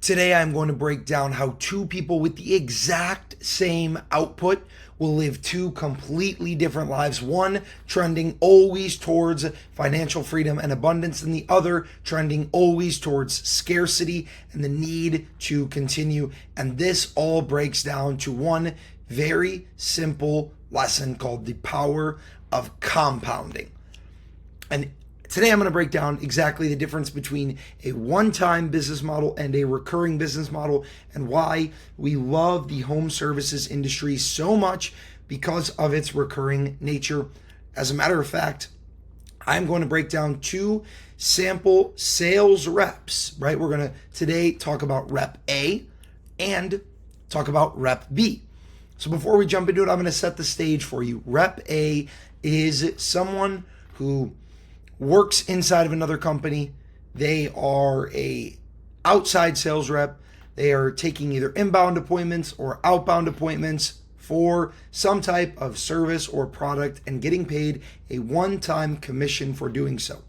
Today, I'm going to break down how two people with the exact same output will live two completely different lives. One trending always towards financial freedom and abundance, and the other trending always towards scarcity and the need to continue. And this all breaks down to one very simple lesson called the power of compounding. And today I'm going to break down exactly the difference between a one-time business model and a recurring business model, and why we love the home services industry so much because of its recurring nature. As a matter of fact, I'm going to break down two sample sales reps, right? We're going to today talk about rep A and talk about rep B. So before we jump into it, I'm going to set the stage for you. Rep A is someone who works inside of another company. They are a outside sales rep. They are taking either inbound appointments or outbound appointments for some type of service or product and getting paid a one-time commission for doing so.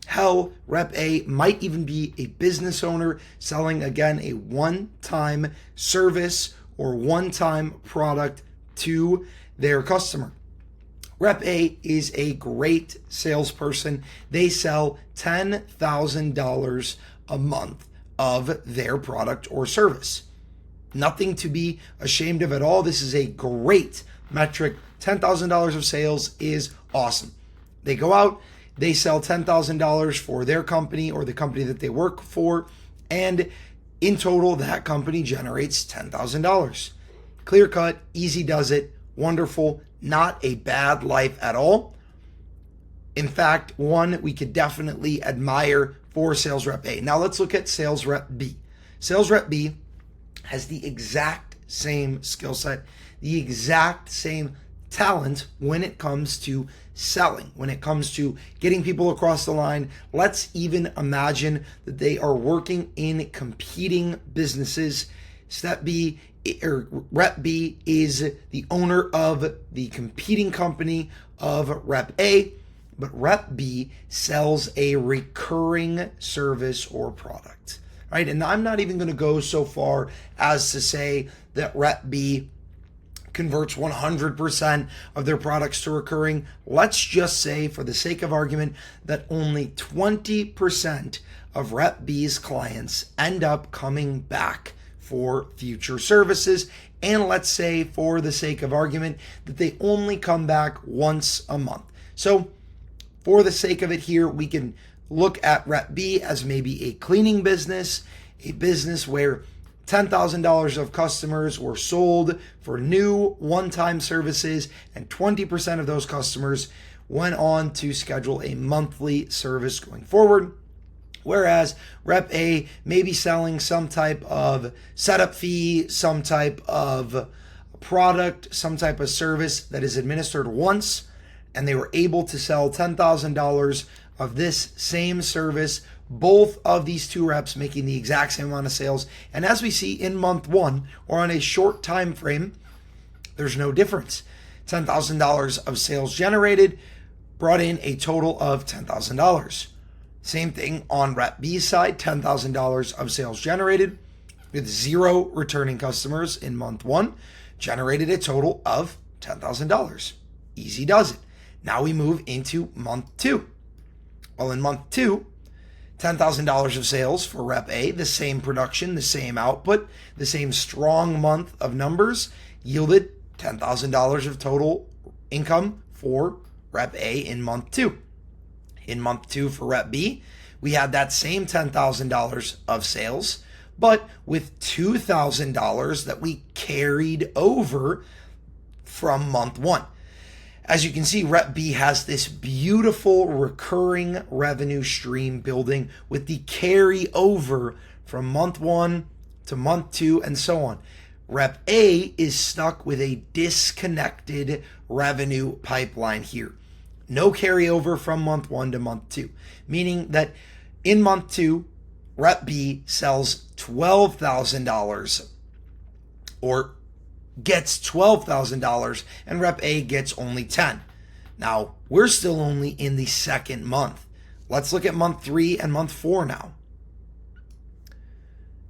Hell, Rep A might even be a business owner selling, again, a one-time service or one-time product to their customer. Rep A is a great salesperson. They sell $10,000 a month of their product or service. Nothing to be ashamed of at all. This is a great metric. $10,000 of sales is awesome. They go out, they sell $10,000 for their company or the company that they work for, and in total, that company generates $10,000. Clear cut, easy does it, wonderful, not a bad life at all. In fact, one we could definitely admire for sales rep A. Now let's look at sales rep B. Sales rep B has the exact same skill set, the exact same talent when it comes to selling, when it comes to getting people across the line. Let's even imagine that they are working in competing businesses. Rep B is the owner of the competing company of Rep A, but Rep B sells a recurring service or product, right? And I'm not even going to go so far as to say that Rep B converts 100% of their products to recurring. Let's just say, for the sake of argument, that only 20% of Rep B's clients end up coming back for future services. And let's say, for the sake of argument, that they only come back once a month. So for the sake of it here, we can look at Rep B as maybe a cleaning business, a business where $10,000 of customers were sold for new one-time services, and 20% of those customers went on to schedule a monthly service going forward. Whereas Rep A may be selling some type of setup fee, some type of product, some type of service that is administered once, and they were able to sell $10,000 of this same service, both of these two reps making the exact same amount of sales. And as we see in month one, or on a short time frame, there's no difference. $10,000 of sales generated brought in a total of $10,000. Same thing on Rep B's side, $10,000 of sales generated with 0 returning customers in month one, generated a total of $10,000. Easy does it. Now we move into month two. Well, in month two, $10,000 of sales for Rep A, the same production, the same output, the same strong month of numbers, yielded $10,000 of total income for Rep A in month two. In month two for Rep B, we had that same $10,000 of sales, but with $2,000 that we carried over from month one. As you can see, Rep B has this beautiful recurring revenue stream building with the carryover from month one to month two and so on. Rep A is stuck with a disconnected revenue pipeline here. No carryover from month one to month two, meaning that in month two, Rep B sells $12,000 or gets $12,000 and Rep A gets only 10. Now, we're still only in the second month. Let's look at month 3 and month 4 now.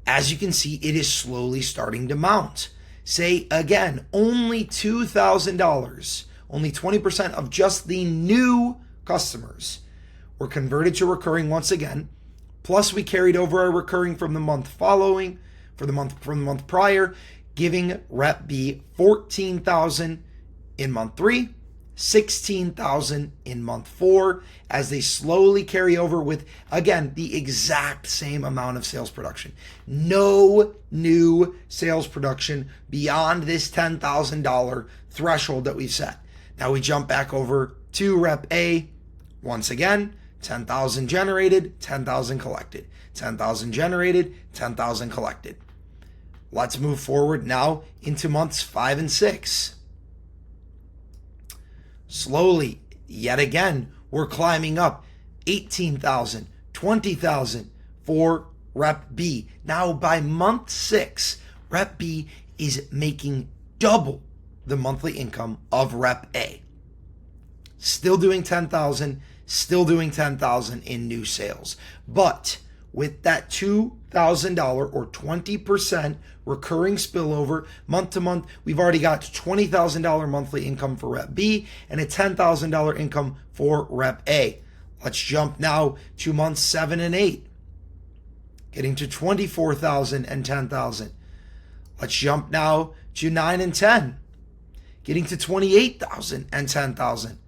as you can see, it is slowly starting to mount. Say again, only $2,000, only 20% of just the new customers were converted to recurring once again. Plus we carried over our recurring from the month following, from the month prior, giving Rep B 14,000 in month 3, 16,000 in month 4, as they slowly carry over with, again, the exact same amount of sales production. No new sales production beyond this $10,000 threshold that we've set. Now we jump back over to Rep A. Once again, 10,000 generated, 10,000 collected. 10,000 generated, 10,000 collected. Let's move forward now into months 5 and 6. Slowly, yet again, we're climbing up 18,000, 20,000 for Rep B. Now by month 6, Rep B is making double the monthly income of Rep A. Still doing 10,000, still doing 10,000 in new sales. But with that $2,000 or 20% recurring spillover month to month, we've already got $20,000 monthly income for Rep B and a $10,000 income for Rep A. Let's jump now to months 7 and 8, getting to 24,000 and 10,000. Let's jump now to 9 and 10, getting to 28,000 and 10,000.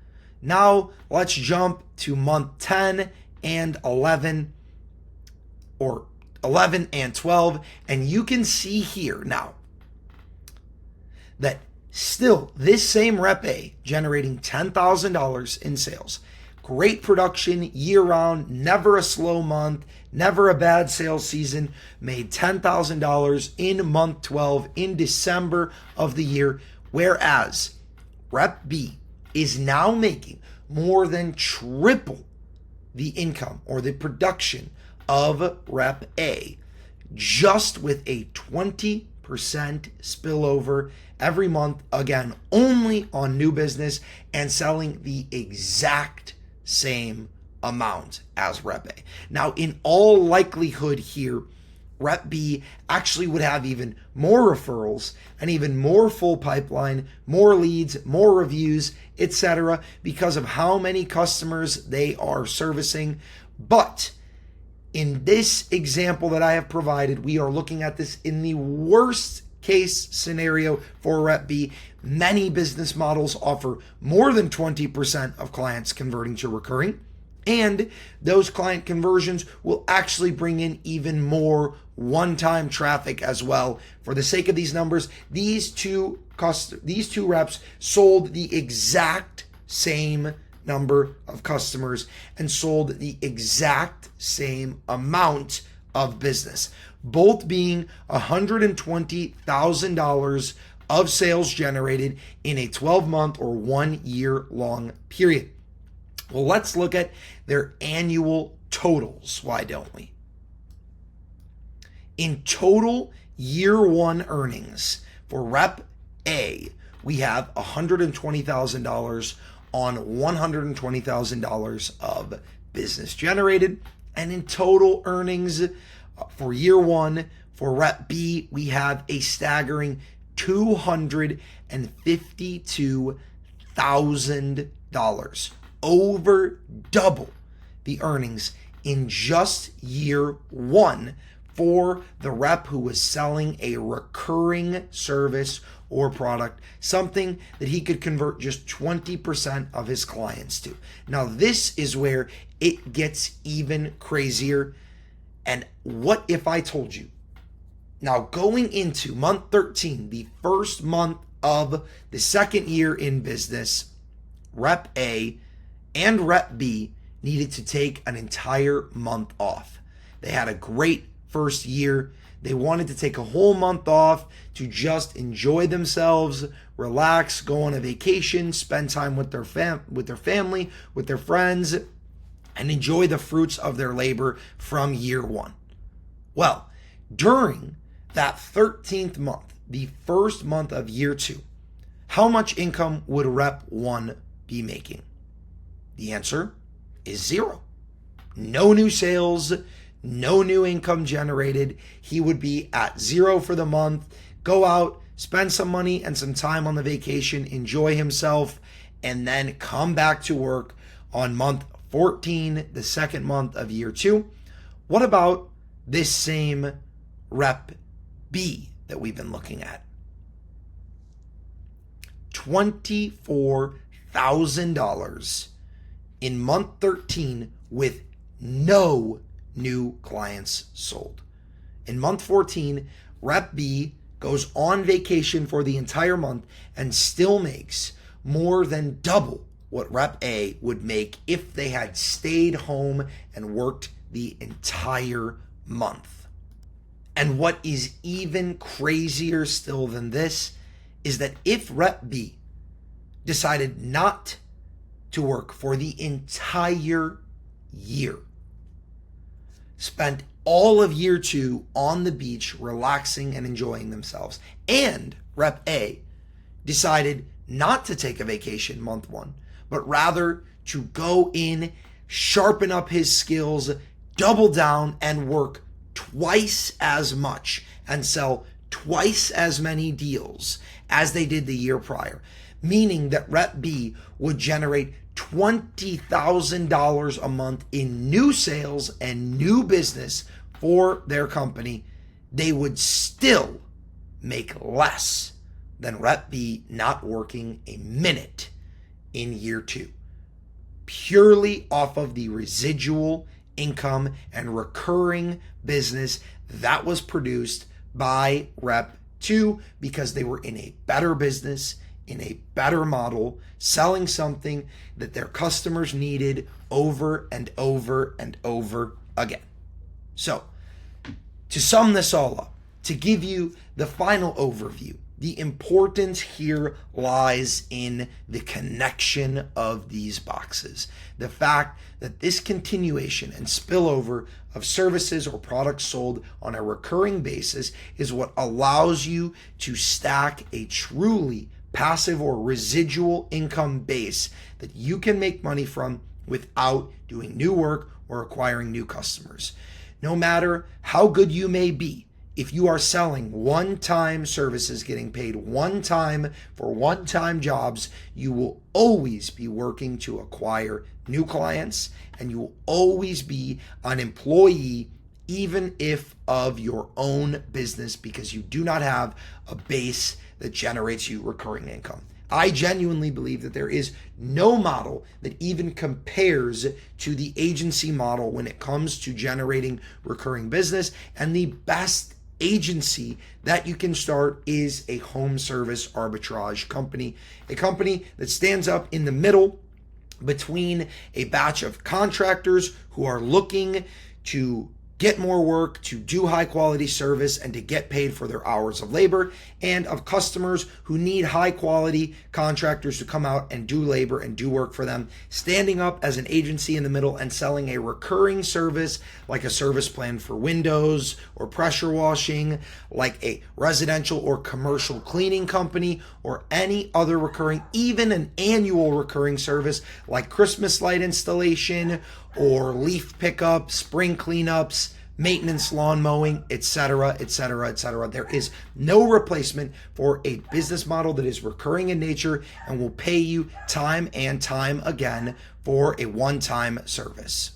Now let's jump to month 10 and 11, or 11 and 12, and you can see here now that still this same Rep A generating $10,000 in sales. Great production year round, never a slow month, never a bad sales season, made $10,000 in month 12 in December of the year, whereas Rep B is now making more than triple the income or the production of Rep A, just with a 20% spillover every month, again, only on new business and selling the exact same amount as Rep A. Now, in all likelihood here, Rep B actually would have even more referrals and even more full pipeline, more leads, more reviews, etc., because of how many customers they are servicing. But in this example that I have provided, we are looking at this in the worst case scenario for Rep B. Many business models offer more than 20% of clients converting to recurring, and those client conversions will actually bring in even more one-time traffic as well. For the sake of these numbers, these two reps sold the exact same number of customers and sold the exact same amount of business, both being $120,000 of sales generated in a 12-month or 1 year long period. Well, let's look at their annual totals. Why don't we? In total year one earnings for Rep A, we have $120,000 on $120,000 of business generated. And in total earnings for year one for Rep B, we have a staggering $252,000, over double the earnings in just year one for the rep who was selling a recurring service or product, something that he could convert just 20% of his clients to. Now, this is where it gets even crazier. And what if I told you, now going into month 13, the first month of the second year in business, Rep A and Rep B needed to take an entire month off. They had a great first year. They wanted to take a whole month off to just enjoy themselves, relax, go on a vacation, spend time with their family, with their friends, and enjoy the fruits of their labor from year one. Well, during that 13th month, the first month of year two, how much income would Rep 1 be making? The answer is zero. No new sales, no new income generated. He would be at zero for the month, go out, spend some money and some time on the vacation, enjoy himself, and then come back to work on month 14, the second month of year 2. What about this same Rep B that we've been looking at? $24,000 in month 13 with no new clients sold. In month 14, Rep B goes on vacation for the entire month and still makes more than double what Rep A would make if they had stayed home and worked the entire month. And what is even crazier still than this is that if Rep B decided not to work for the entire year, spent all of year 2 on the beach relaxing and enjoying themselves, and Rep A decided not to take a vacation month 1, but rather to go in, sharpen up his skills, double down, and work twice as much and sell twice as many deals as they did the year prior, meaning that Rep B would generate $20,000 a month in new sales and new business for their company, they would still make less than Rep B not working a minute in year 2, purely off of the residual income and recurring business that was produced by Rep 2 because they were in a better business, in a better model, selling something that their customers needed over and over and over again. So, to sum this all up, to give you the final overview, the importance here lies in the connection of these boxes. The fact that this continuation and spillover of services or products sold on a recurring basis is what allows you to stack a truly passive or residual income base that you can make money from without doing new work or acquiring new customers. No matter how good you may be, if you are selling one-time services, getting paid one time for one-time jobs, you will always be working to acquire new clients, and you will always be an employee, even if of your own business, because you do not have a base that generates you recurring income. I genuinely believe that there is no model that even compares to the agency model when it comes to generating recurring business, and the best agency that you can start is a home service arbitrage company, a company that stands up in the middle between a batch of contractors who are looking to get more work, to do high quality service, and to get paid for their hours of labor, and of customers who need high quality contractors to come out and do labor and do work for them, standing up as an agency in the middle and selling a recurring service like a service plan for windows or pressure washing, like a residential or commercial cleaning company, or any other recurring, even an annual recurring service like Christmas light installation or leaf pickup, spring cleanups, maintenance, lawn mowing, etc., etc., etc. There is no replacement for a business model that is recurring in nature and will pay you time and time again for a one-time service.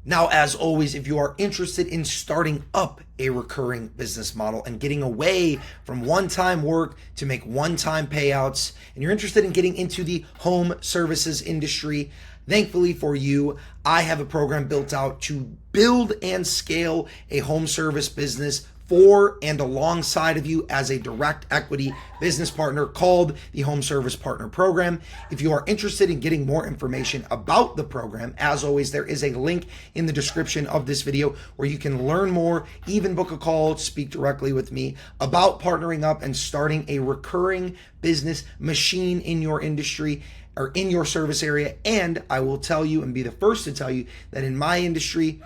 Now, as always, if you are interested in starting up a recurring business model and getting away from one-time work to make one-time payouts, and you're interested in getting into the home services industry, thankfully for you, I have a program built out to build and scale a home service business for and alongside of you as a direct equity business partner called the Home Service Partner Program. If you are interested in getting more information about the program, as always, there is a link in the description of this video where you can learn more, even book a call, speak directly with me about partnering up and starting a recurring business machine in your industry or in your service area. And I will tell you and be the first to tell you that in my industry,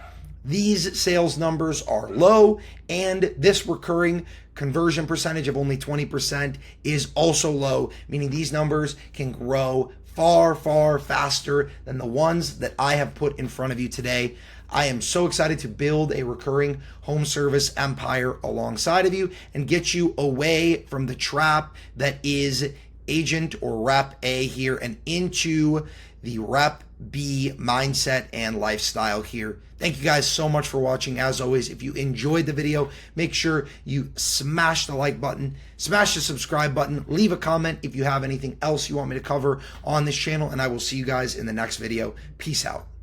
these sales numbers are low, and this recurring conversion percentage of only 20% is also low, meaning these numbers can grow far, far faster than the ones that I have put in front of you today. I am so excited to build a recurring home service empire alongside of you and get you away from the trap that is agent or rep A here and into the rep B mindset and lifestyle here. Thank you guys so much for watching. As always, if you enjoyed the video, make sure you smash the like button, smash the subscribe button, leave a comment if you have anything else you want me to cover on this channel, and I will see you guys in the next video. Peace out.